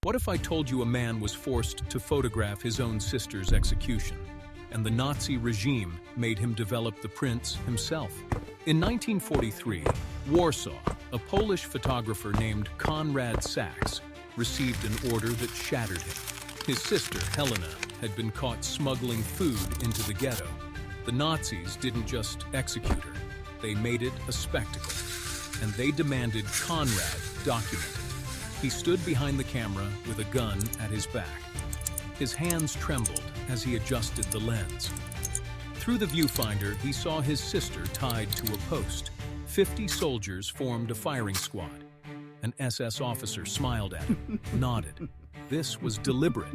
What if I told you a man was forced to photograph his own sister's execution, and the Nazi regime made him develop the prints himself? In 1943, Warsaw, a Polish photographer named Konrad Sachs, received an order that shattered him. His sister, Helena, had been caught smuggling food into the ghetto. The Nazis didn't just execute her, they made it a spectacle, and they demanded Konrad document it. He stood behind the camera with a gun at his back. His hands trembled as he adjusted the lens. Through the viewfinder, he saw his sister tied to a post. 50 soldiers formed a firing squad. An SS officer smiled at him, nodded. This was deliberate.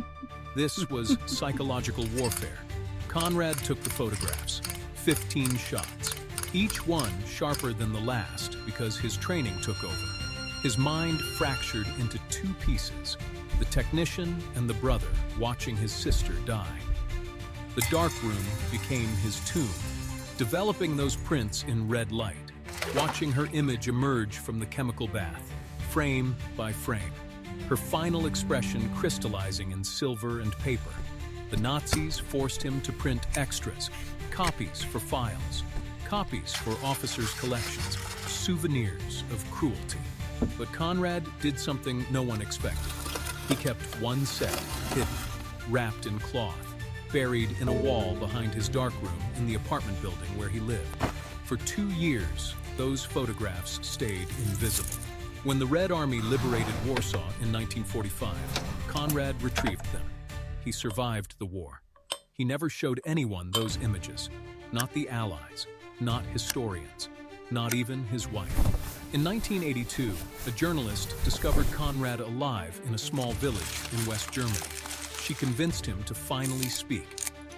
This was psychological warfare. Konrad took the photographs, 15 shots, each one sharper than the last because his training took over. His mind fractured into two pieces, the technician and the brother watching his sister die. The dark room became his tomb, developing those prints in red light, watching her image emerge from the chemical bath, frame by frame, her final expression crystallizing in silver and paper. The Nazis forced him to print extras, copies for files, copies for officers' collections, souvenirs of cruelty. But Konrad did something no one expected. He kept one set hidden, wrapped in cloth, buried in a wall behind his darkroom in the apartment building where he lived. For 2 years, those photographs stayed invisible. When the Red Army liberated Warsaw in 1945, Konrad retrieved them. He survived the war. He never showed anyone those images, not the Allies, not historians, not even his wife. In 1982, a journalist discovered Konrad alive in a small village in West Germany. She convinced him to finally speak.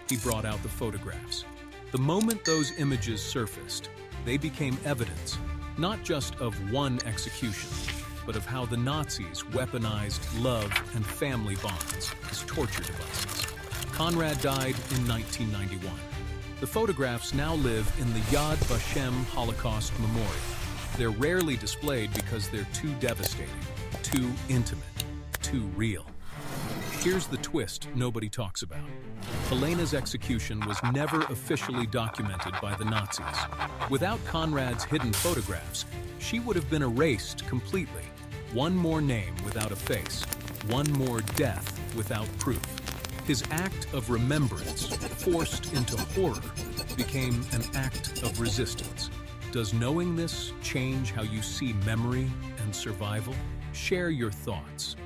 He brought out the photographs. The moment those images surfaced, they became evidence, not just of one execution, but of how the Nazis weaponized love and family bonds as torture devices. Konrad died in 1991. The photographs now live in the Yad Vashem Holocaust Memorial. They're rarely displayed because they're too devastating, too intimate, too real. Here's the twist nobody talks about. Helena's execution was never officially documented by the Nazis. Without Konrad's hidden photographs, she would have been erased completely. One more name without a face, one more death without proof. His act of remembrance, forced into horror, became an act of resistance. Does knowing this change how you see memory and survival? Share your thoughts.